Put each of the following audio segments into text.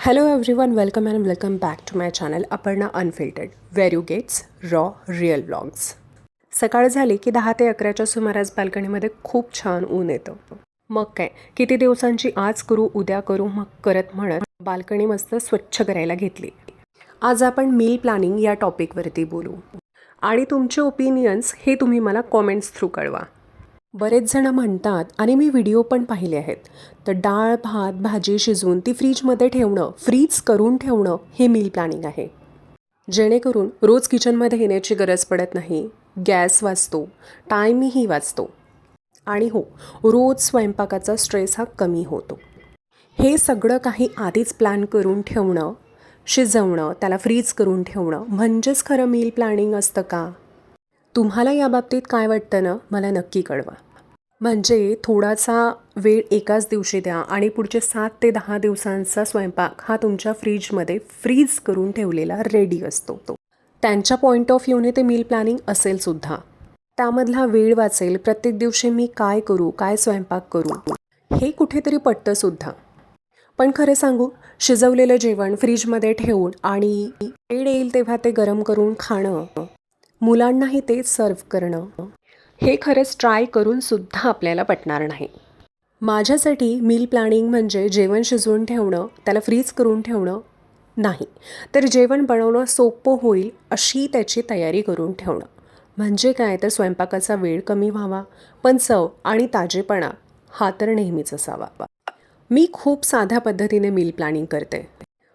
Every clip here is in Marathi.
Hello everyone, welcome and welcome back to my channel Aparna Unfiltered, where you gets raw, real vlogs. सकाळ झाली की 10 ते 11च्या सुमारास बाल्कनीमध्ये खूप छान ऊन येतं. मग काय, किती दिवसांची आज करू उद्या करू मग करत म्हणत बाल्कनी मस्त स्वच्छ करायला घेतली. आज आपण मील प्लॅनिंग या टॉपिकवरती बोलू आणि तुमचे ओपिनियन्स हे तुम्ही मला कॉमेंट्स थ्रू कळवा. बरेच जण म्हणतात आणि मी व्हिडिओ पण पाहिले आहेत, तर डाळ भात भाजी शिजवून ती फ्रीजमध्ये ठेवणं, फ्रीज करून ठेवणं हे मील प्लॅनिंग आहे. जेणेकरून रोज किचनमध्ये येण्याची गरज पडत नाही, गॅस वाचतो, टाईमही वाचतो आणि हो, रोज स्वयंपाकाचा स्ट्रेस हा कमी होतो. हे सगळं काही आधीच प्लॅन करून ठेवणं, शिजवणं, त्याला फ्रीज करून ठेवणं म्हणजेच खरं मील प्लॅनिंग असतं का? तुम्हाला याबाबतीत काय वाटतं ना, मला नक्की कळवा. म्हणजे थोडासा वेळ एकाच दिवशी द्या आणि पुढचे 7 ते 10 दिवसांचा स्वयंपाक हा तुमच्या फ्रीजमध्ये फ्रीज करून ठेवलेला रेडी असतो. त्यांच्या पॉईंट ऑफ व्ह्यूने ते मील प्लॅनिंग असेल सुद्धा. त्यामधला वेळ वाचेल, प्रत्येक दिवशी मी काय करू, काय स्वयंपाक करू हे कुठेतरी पटतं सुद्धा. पण खरं सांगू, शिजवलेलं जेवण फ्रीजमध्ये ठेवून आणि वेळ येईल तेव्हा ते गरम करून खाणं, मुलांनाही तेच सर्व्ह करणं, हे खरंच ट्राय करून सुद्धा आपल्याला पटणार नाही. माझ्यासाठी मील प्लॅनिंग म्हणजे जेवण शिजवून ठेवणं, त्याला फ्रीज करून ठेवणं नाही, तर जेवण बनवणं सोपं होईल अशी त्याची तयारी करून ठेवणं. म्हणजे काय, तर स्वयंपाकाचा वेळ कमी व्हावा, पण चव आणि ताजेपणा हा तर नेहमीच असावा. मी खूप साध्या पद्धतीने मील प्लॅनिंग करते.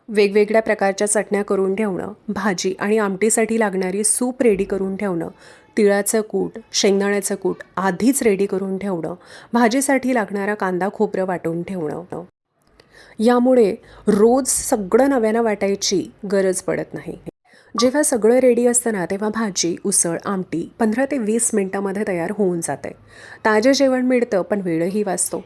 वेगवेगळ्या प्रकारच्या चटण्या करून ठेवणं, भाजी आणि आमटीसाठी लागणारी सूप रेडी करून ठेवणं, तिळाचं कूट, शेंगदाण्याचं कूट आधीच रेडी करून ठेवणं, भाजीसाठी लागणारा कांदा खोबरं वाटून ठेवणं. यामुळे रोज सगळं नव्यानं वाटायची गरज पडत नाही. जेव्हा सगळं रेडी असतं ना, तेव्हा भाजी, उसळ, आमटी 15 ते 20 मिनटामध्ये तयार होऊन जाते. ताजे जेवण मिळतं, पण वेळही वाचतो.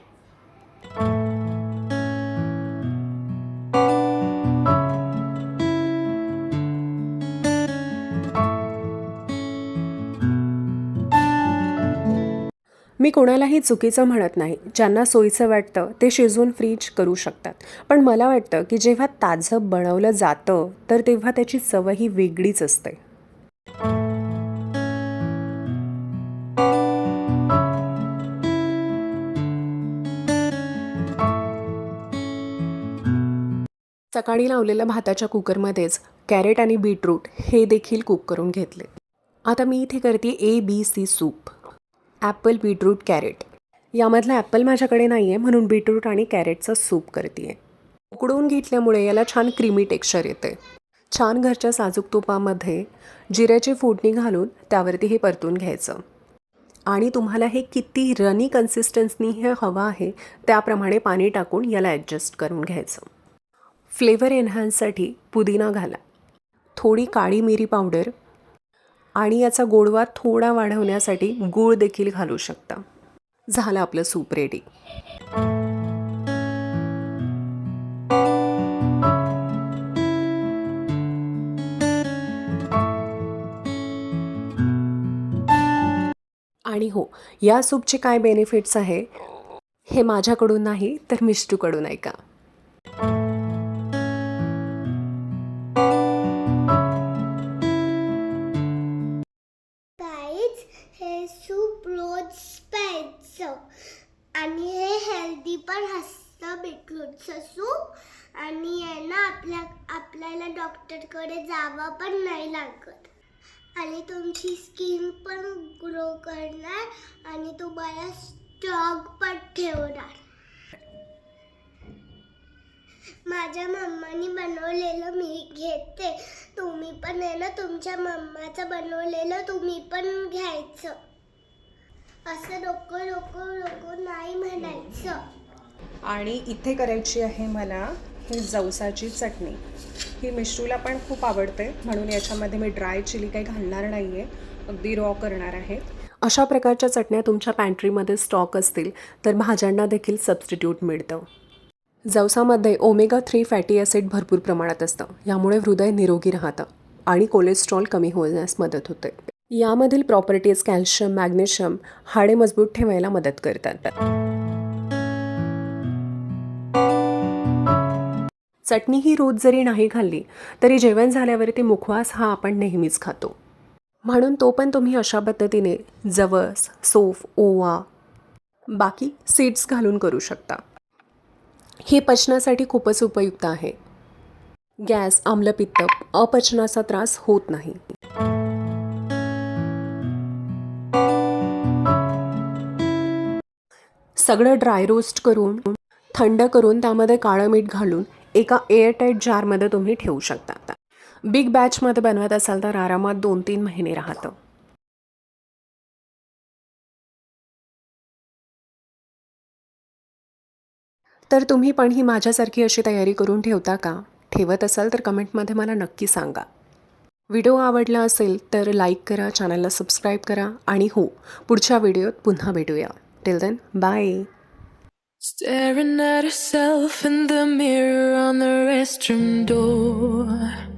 मी कोणालाही चुकीचं म्हणत नाही. ज्यांना सोयीचं वाटतं ते शिजवून फ्रीज करू शकतात. पण मला वाटतं की जेव्हा ताजं बनवलं जातं तर तेव्हा त्याची चवही वेगळीच असते. सकाळी लावलेल्या भाताच्या कुकरमध्येच कॅरेट आणि बीटरूट हे देखील कुक करून घेतले. आता मी इथे करते ABC soup. Apple, beetroot, carrot. यामधला ॲपल माझ्याकडे नाही आहे, म्हणून बीटरूट आणि कॅरेटचं सूप करते आहे. उकडवून घेतल्यामुळे याला छान क्रीमी टेक्स्चर येते. छान घरच्या साजूक तुपामध्ये जिऱ्याची फोडणी घालून त्यावरती हे परतून घ्यायचं आणि तुम्हाला हे किती रनी कन्सिस्टन्सनी हे हवं आहे त्याप्रमाणे पाणी टाकून याला ॲडजस्ट करून घ्यायचं. फ्लेवर एन्हान्ससाठी पुदिना घाला, थोडी काळी मिरी पावडर आणि याचा गोडवा थोडा वाढवण्यासाठी गूळ देखील घालू शकता. झालं आपलं सूप रेडी. आणि हो, या सूपचे काय बेनिफिट्स आहे हे माझ्याकडून नाही तर मिष्टूकडून ऐका. हे सूप रोज प्यायचं आणि हे हेल्दी पण असतं, बीटरूटचं सूप. आणि आहे ना, आपल्याला डॉक्टरकडे जावं पण नाही लागत आणि तुमची स्किन पण ग्रो करणार आणि तुम्हाला स्ट्रॉंग पण ठेवणार. माझ्या मम्मानी बनवलेलं मी घेते, तुम्ही पण आहे ना तुमच्या मम्माचं बनवलेलं तुम्ही पण घ्यायचं. असं नको नाही म्हणायचं. आणि इथे करायची आहे मला ही जवसाची चटणी. ही मिष्टूला पण खूप आवडते, म्हणून याच्यामध्ये मी ड्राय चिली काही घालणार नाही आहे, अगदी रॉ करणार आहे. अशा प्रकारच्या चटण्या तुमच्या पॅन्ट्रीमध्ये स्टॉक असतील तर भाज्यांना देखील सबस्टिट्यूट मिळतं. जवसामध्ये ओमेगा 3 फॅटी ॲसिड भरपूर प्रमाणात असतं. यामुळे हृदय निरोगी राहतं आणि कोलेस्ट्रॉल कमी होण्यास मदत होते. यामधील प्रॉपर्टीज कॅल्शियम, मॅग्नेशियम हाडे मजबूत ठेवायला मदत करतात. चटणीही रोज जरी नाही खाल्ली तरी जेवण झाल्यावरती मुखवास हा आपण नेहमीच खातो. म्हणून तो पण तुम्ही अशा पद्धतीने जवस, सौफ, ओवा, बाकी सीड्स घालून करू शकता. हे पचनासाठी खूपच उपयुक्त आहे. गॅस, आम्लपित्त, अपचनाचा त्रास होत नाही. सगळं ड्राय रोस्ट करून थंड करून त्यामध्ये काळं मीठ घालून एका एअरटाईट जारमध्ये तुम्ही ठेवू शकता. बिग बॅचमध्ये बनवत असाल तर आरामात 2-3 महिने राहतं. तर तुम्ही पण ही माझ्यासारखी अशी तयारी करून ठेवता का? ठेवत असाल तर कमेंटमध्ये मला नक्की सांगा. व्हिडिओ आवडला असेल तर लाईक करा, चॅनलला सबस्क्राईब करा आणि हो, पुढच्या व्हिडिओत पुन्हा भेटूया. Till then, bye. Staring at herself in the mirror on the restroom door.